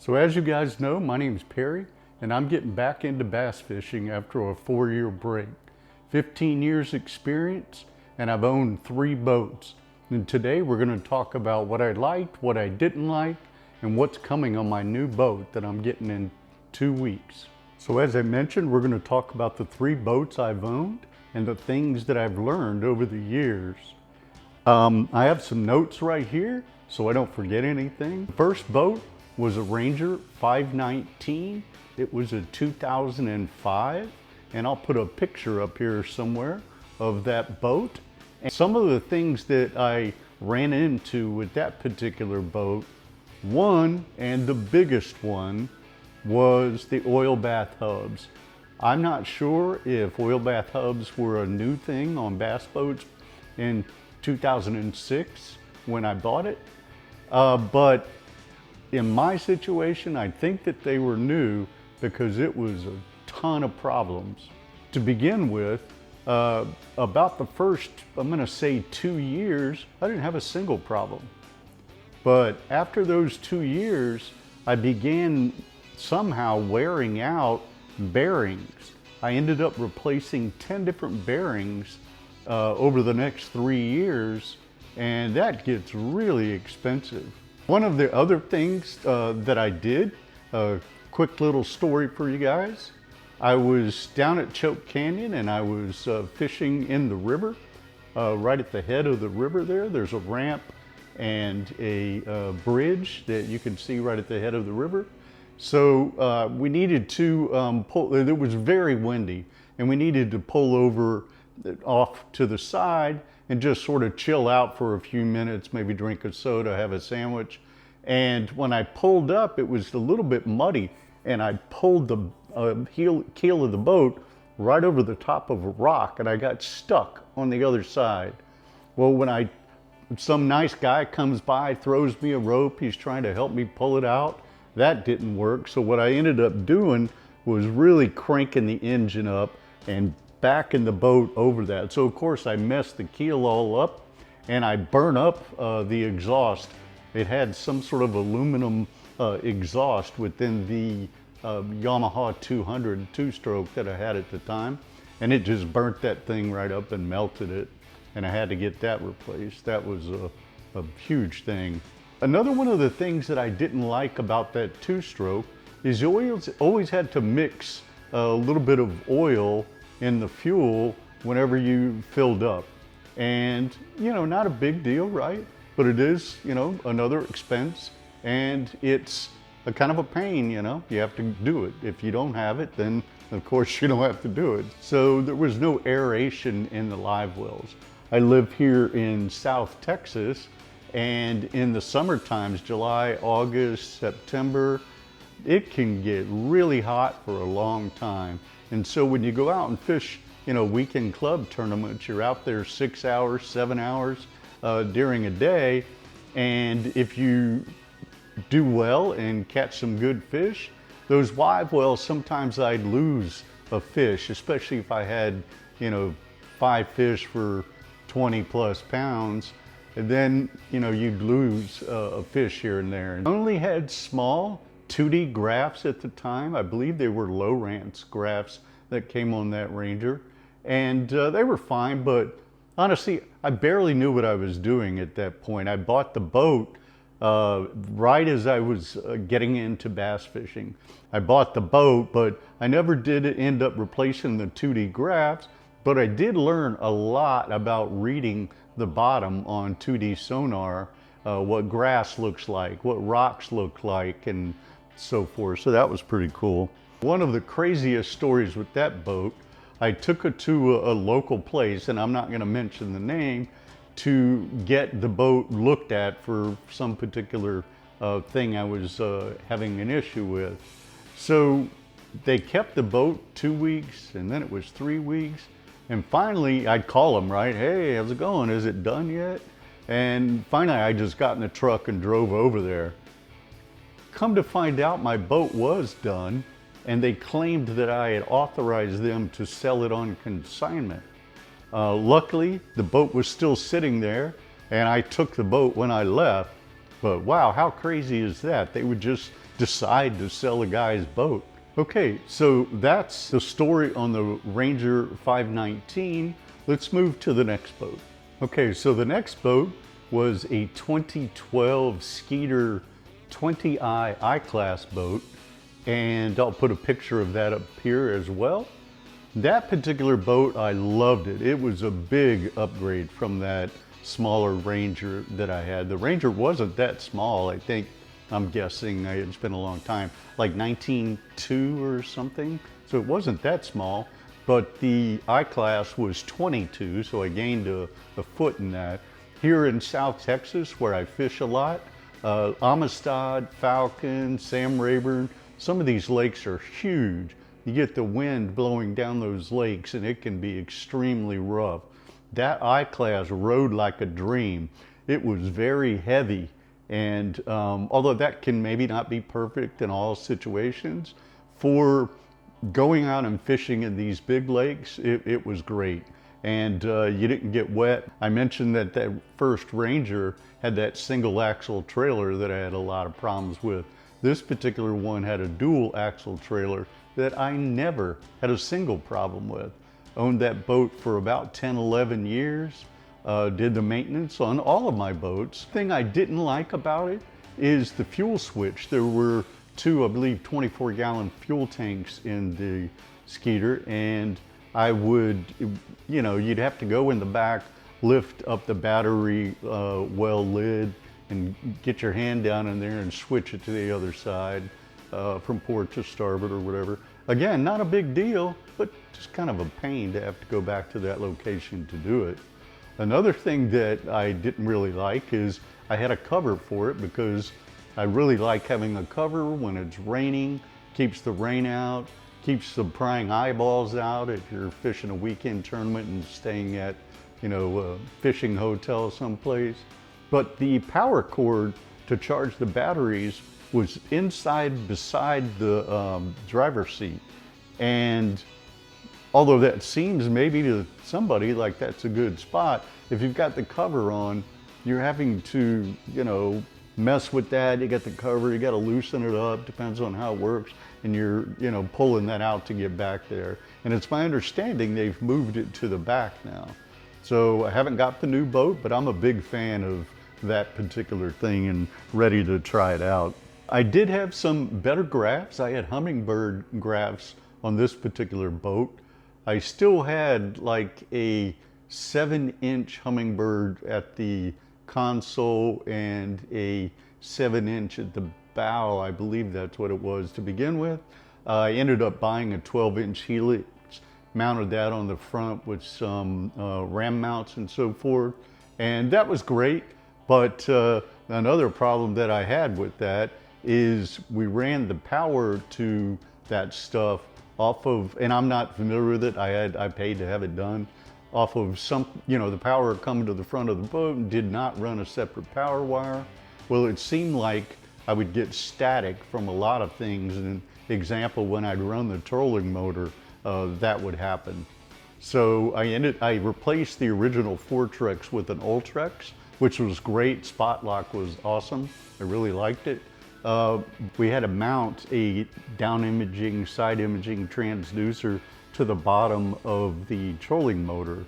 So as you guys know, my name's Perry, and I'm getting back into bass fishing after a 4-year break. 15 years experience, and I've owned 3 boats. And today we're going to talk about what I liked, what I didn't like, and what's coming on my new boat that I'm getting in 2 weeks. So as I mentioned, we're going to talk about the 3 boats I've owned and the things that I've learned over the years. I have some notes right here so I don't forget anything. The first boat was a Ranger 519. It was a 2005, and I'll put a picture up here somewhere of that boat. And some of the things that I ran into with that particular boat, one, and the biggest one, was the oil bath hubs. I'm not sure if oil bath hubs were a new thing on bass boats in 2006 when I bought it, but in my situation, I think that they were new because it was a ton of problems. To begin with, about the first, I'm going to say 2 years, I didn't have a single problem. But after those 2 years, I began somehow wearing out bearings. I ended up replacing 10 different bearings over the next 3 years, and that gets really expensive. One of the other things that I did, a quick little story for you guys. I was down at Choke Canyon and I was fishing in the river. Right at the head of the river there's a ramp and a bridge that you can see right at the head of the river. So we needed to pull, it was very windy, and we needed to pull over off to the side and just sort of chill out for a few minutes, maybe drink a soda, have a sandwich. And when I pulled up, it was a little bit muddy, and I pulled the keel of the boat right over the top of a rock, and I got stuck on the other side. Well, when some nice guy comes by, throws me a rope, he's trying to help me pull it out. That didn't work. So what I ended up doing was really cranking the engine up and backing the boat over that. So of course I messed the keel all up, and I burnt up the exhaust. It had some sort of aluminum exhaust within the Yamaha 200 2-stroke that I had at the time, and it just burnt that thing right up and melted it, and I had to get that replaced. That was a huge thing. Another one of the things that I didn't like about that 2-stroke is you always had to mix a little bit of oil in the fuel whenever you filled up. And, you know, not a big deal, right? But it is, you know, another expense, and it's a kind of a pain, you know? You have to do it. If you don't have it, then of course you don't have to do it. So there was no aeration in the live wells. I live here in South Texas, and in the summer times, July, August, September, it can get really hot for a long time. And so when you go out and fish, you know, weekend club tournaments, you're out there 6 hours, 7 hours during a day. And if you do well and catch some good fish, those live wells, sometimes I'd lose a fish, especially if I had, you know, 5 fish for 20 plus pounds. And then, you know, you'd lose a fish here and there. I only had small 2D graphs at the time. I believe they were Lowrance graphs that came on that Ranger, and they were fine, but honestly, I barely knew what I was doing at that point. I bought the boat right as I was getting into bass fishing. I bought the boat, but I never did end up replacing the 2D graphs, but I did learn a lot about reading the bottom on 2D sonar, what grass looks like, what rocks look like, and so forth. So that was pretty cool. One of the craziest stories with that boat, I took it to a local place, and I'm not going to mention the name, to get the boat looked at for some particular thing I was having an issue with. So they kept the boat 2 weeks, and then it was 3 weeks, and finally I'd call them, right? Hey, how's it going? Is it done yet? And finally I just got in the truck and drove over there. Come to find out, my boat was done, and they claimed that I had authorized them to sell it on consignment. Luckily, the boat was still sitting there, and I took the boat when I left. But wow, how crazy is that? They would just decide to sell a guy's boat. Okay, so that's the story on the Ranger 519. Let's move to the next boat. Okay, so the next boat was a 2012 Skeeter 20i iClass boat, and I'll put a picture of that up here as well. That particular boat, I loved it. It was a big upgrade from that smaller Ranger that I had. The Ranger wasn't that small. I think, I'm guessing, it's been a long time, like 19.2 or something. So it wasn't that small, but the iClass was 22, so I gained a foot in that. Here in South Texas, where I fish a lot, Amistad, Falcon, Sam Rayburn, some of these lakes are huge. You get the wind blowing down those lakes and it can be extremely rough. That iClass rode like a dream. It was very heavy, and although that can maybe not be perfect in all situations, for going out and fishing in these big lakes, it was great. And you didn't get wet. I mentioned that that first Ranger had that single axle trailer that I had a lot of problems with. This particular one had a dual axle trailer that I never had a single problem with. Owned that boat for about 10, 11 years. Did the maintenance on all of my boats. The thing I didn't like about it is the fuel switch. There were two, I believe, 24-gallon fuel tanks in the Skeeter, and I would, you know, you'd have to go in the back, lift up the battery well lid, and get your hand down in there and switch it to the other side from port to starboard or whatever. Again, not a big deal, but just kind of a pain to have to go back to that location to do it. Another thing that I didn't really like is I had a cover for it, because I really like having a cover when it's raining, keeps the rain out, keeps the prying eyeballs out if you're fishing a weekend tournament and staying at, you know, a fishing hotel someplace. But the power cord to charge the batteries was inside beside the driver's seat. And although that seems maybe to somebody like that's a good spot, if you've got the cover on, you're having to, you know, mess with that. You got the cover, you got to loosen it up, depends on how it works, and you're, you know, pulling that out to get back there. And it's my understanding they've moved it to the back now. So I haven't got the new boat, but I'm a big fan of that particular thing and ready to try it out. I did have some better graphs. I had hummingbird graphs on this particular boat. I still had like a 7-inch hummingbird at the console and a 7-inch at the bow. I believe that's what it was to begin with. I ended up buying a 12-inch helix, mounted that on the front with some ram mounts and so forth, and that was great. But another problem that I had with that is we ran the power to that stuff off of, and I'm not familiar with it, I paid to have it done, off of some, you know, the power coming to the front of the boat and did not run a separate power wire. Well, it seemed like I would get static from a lot of things. An example, when I'd run the trolling motor, that would happen. So I replaced the original Fortrex with an Ultrex, which was great. Spot lock was awesome. I really liked it. We had to mount a down imaging, side imaging transducer to the bottom of the trolling motor,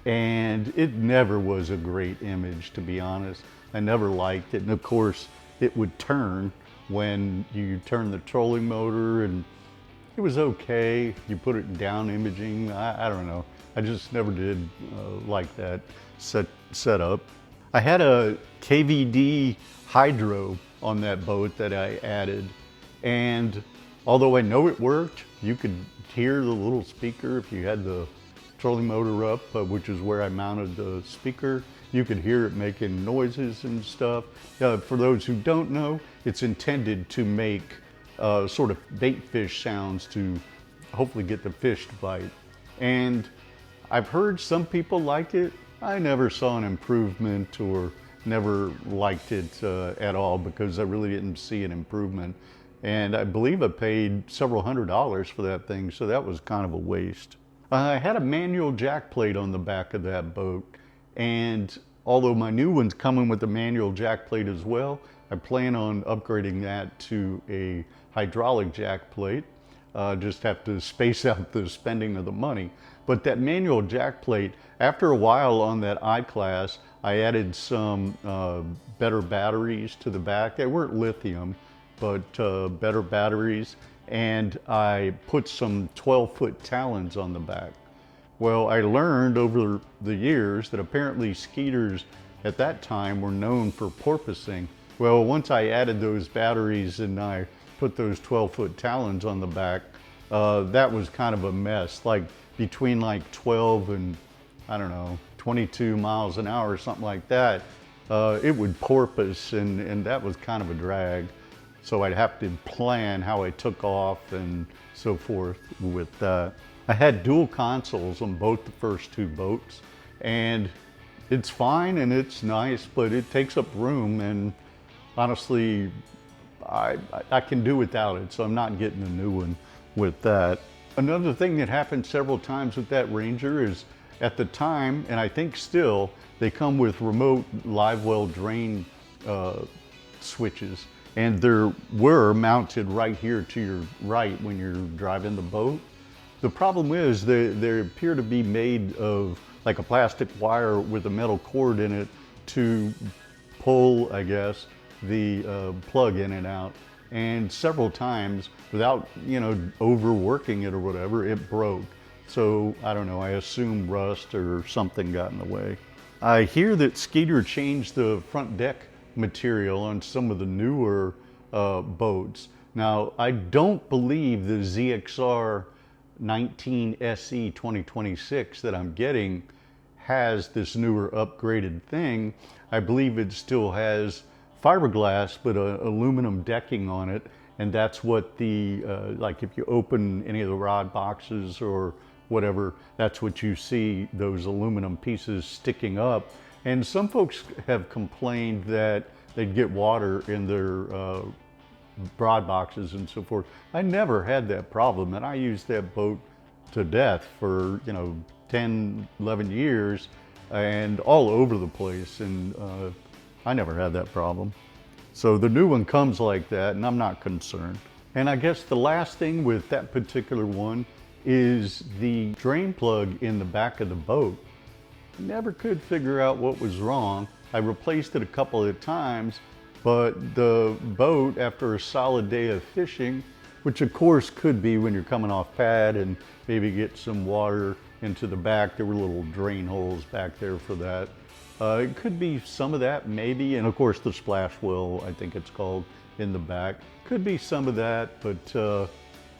and it never was a great image, to be honest. I never liked it, and of course it would turn when you turn the trolling motor, and it was okay. You put it in down imaging, I don't know. I just never did like that setup. I had a KVD hydro on that boat that I added, and although I know it worked, you could hear the little speaker if you had the trolling motor up, which is where I mounted the speaker. You could hear it making noises and stuff. For those who don't know, it's intended to make sort of bait fish sounds to hopefully get the fish to bite. And I've heard some people like it. I never saw an improvement, or never liked it at all, because I really didn't see an improvement. And I believe I paid several $100s for that thing, so that was kind of a waste. I had a manual jack plate on the back of that boat, and although my new one's coming with a manual jack plate as well, I plan on upgrading that to a hydraulic jack plate. Just have to space out the spending of the money. But that manual jack plate, after a while on that iClass, I added some better batteries to the back. They weren't lithium, but better batteries. And I put some 12-foot talons on the back. Well, I learned over the years that apparently Skeeters at that time were known for porpoising. Well, once I added those batteries and I put those 12-foot talons on the back, that was kind of a mess. Like between like 12 and, I don't know, 22 miles an hour or something like that, it would porpoise, and that was kind of a drag. So I'd have to plan how I took off and so forth with that. I had dual consoles on both the first two boats, and it's fine and it's nice, but it takes up room, and honestly, I can do without it, so I'm not getting a new one with that. Another thing that happened several times with that Ranger is at the time, and I think still, they come with remote live well drain switches, and they were mounted right here to your right when you're driving the boat. The problem is they appear to be made of like a plastic wire with a metal cord in it to pull, I guess, the plug in and out. And several times, without, you know, overworking it or whatever, it broke. So I don't know, I assume rust or something got in the way. I hear that Skeeter changed the front deck material on some of the newer boats. Now, I don't believe the ZXR 19SE 2026 that I'm getting has this newer upgraded thing. I believe it still has fiberglass but aluminum decking on it, and that's what the like if you open any of the rod boxes or whatever, that's what you see, those aluminum pieces sticking up. And some folks have complained that they'd get water in their broad boxes and so forth. I never had that problem, and I used that boat to death for, you know, 10, 11 years and all over the place, and I never had that problem. So the new one comes like that, and I'm not concerned. And I guess the last thing with that particular one is the drain plug in the back of the boat. I never could figure out what was wrong. I replaced it a couple of times, but the boat, after a solid day of fishing, which of course could be when you're coming off pad and maybe get some water into the back, there were little drain holes back there for that. It could be some of that, maybe, and of course the splash well, I think it's called, in the back. Could be some of that, but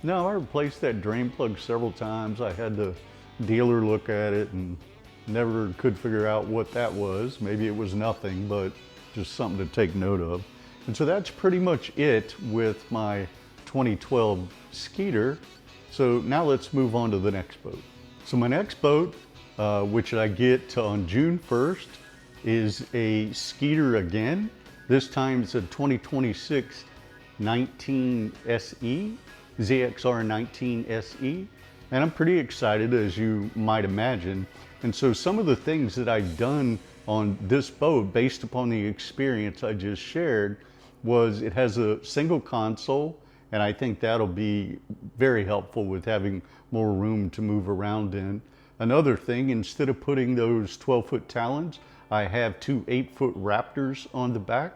no, I replaced that drain plug several times. I had the dealer look at it and never could figure out what that was. Maybe it was nothing, but just something to take note of. And so that's pretty much it with my 2012 Skeeter. So now let's move on to the next boat. So my next boat, which I get on June 1st, is a Skeeter again. This time it's a 2026 19SE, ZXR 19SE. And I'm pretty excited, as you might imagine. And so some of the things that I've done on this boat, based upon the experience I just shared, was it has a single console, and I think that'll be very helpful with having more room to move around in. Another thing, instead of putting those 12-foot talons, I have two 8-foot Raptors on the back.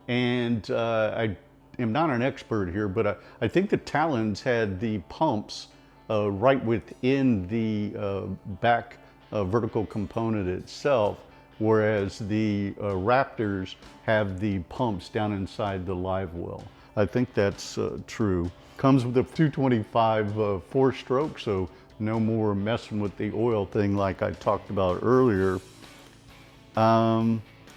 And I am not an expert here, but I think the talons had the pumps right within the back vertical component itself, whereas the Raptors have the pumps down inside the live well. I think that's true. Comes with a 225 4-stroke, so no more messing with the oil thing like I talked about earlier.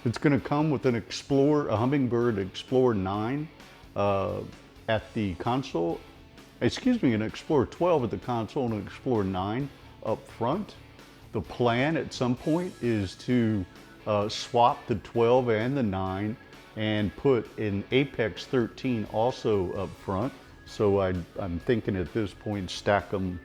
It's going to come with an Explorer, a Humminbird Explorer 9 at the console. Excuse me, an Explorer 12 at the console and an Explorer 9 up front. The plan at some point is to swap the 12 and the 9 and put an Apex 13 also up front. So I'm thinking at this point stack them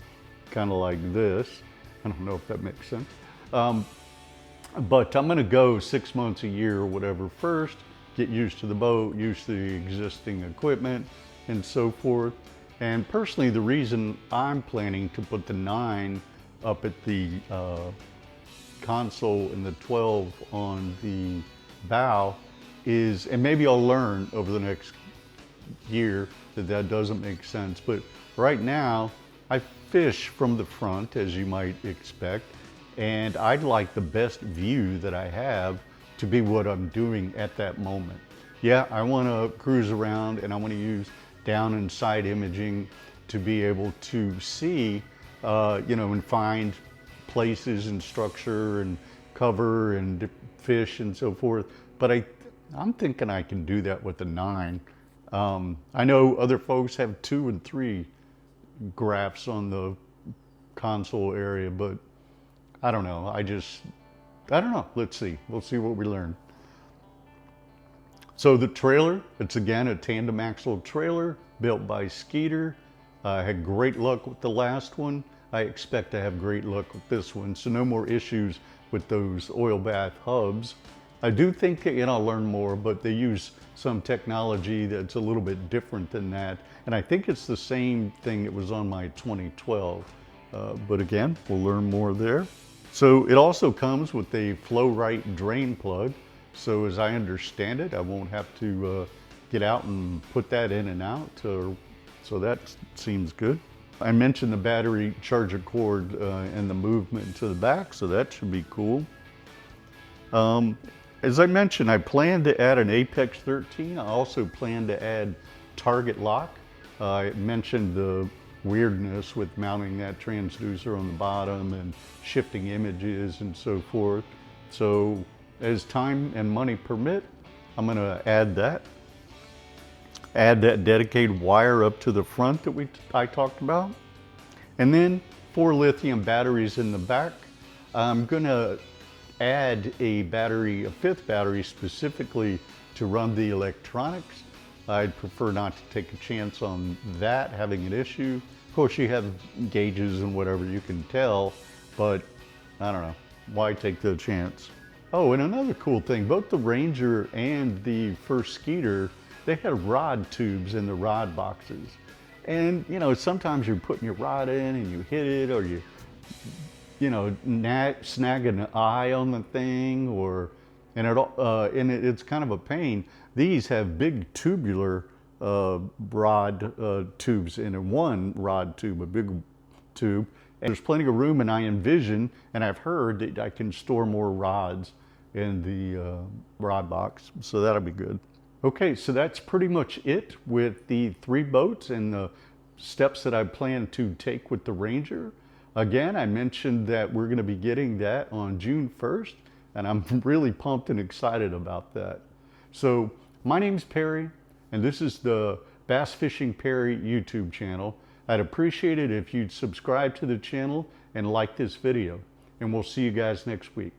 kind of like this. I don't know if that makes sense. But I'm going to go 6 months a year or whatever first, get used to the boat, used to the existing equipment and so forth. And personally, the reason I'm planning to put the 9 up at the console and the 12 on the bow is, and maybe I'll learn over the next year that doesn't make sense, but right now I fish from the front, as you might expect, and I'd like the best view that I have to be what I'm doing at that moment. Yeah, I want to cruise around and I want to use down and side imaging to be able to see, you know, and find places and structure and cover and fish and so forth. But I'm thinking I can do that with the 9. I know other folks have 2 and 3 graphs on the console area, but I don't know. I don't know. Let's see. We'll see what we learn. So the trailer, it's again a tandem axle trailer built by Skeeter. I had great luck with the last one. I expect to have great luck with this one. So no more issues with those oil bath hubs. I do think that, you know, I'll learn more, but they use some technology that's a little bit different than that. And I think it's the same thing that was on my 2012. But again, we'll learn more there. So it also comes with a flow right drain plug. So as I understand it, I won't have to get out and put that in and out. So that seems good. I mentioned the battery charger cord and the movement to the back, so that should be cool. As I mentioned, I plan to add an Apex 13. I also plan to add target lock. I mentioned the weirdness with mounting that transducer on the bottom and shifting images and so forth. So as time and money permit, I'm going to add that. Add that dedicated wire up to the front that I talked about. And then 4 lithium batteries in the back. I'm going to add a battery, a 5th battery specifically to run the electronics. I'd prefer not to take a chance on that having an issue. Of course, you have gauges and whatever you can tell, but I don't know, why take the chance? Oh, and another cool thing, both the Ranger and the first Skeeter, they had rod tubes in the rod boxes. And, you know, sometimes you're putting your rod in and you hit it, or you know, snag an eye on the thing, and it's kind of a pain. These have big tubular rod tubes in it. One rod tube, a big tube. And there's plenty of room, and I envision, and I've heard that I can store more rods in the rod box, so that'll be good. Okay, so that's pretty much it with the 3 boats and the steps that I plan to take with the Ranger. Again, I mentioned that we're going to be getting that on June 1st, and I'm really pumped and excited about that. So my name's Perry, and this is the Bass Fishing Perry YouTube channel. I'd appreciate it if you'd subscribe to the channel and like this video, and we'll see you guys next week.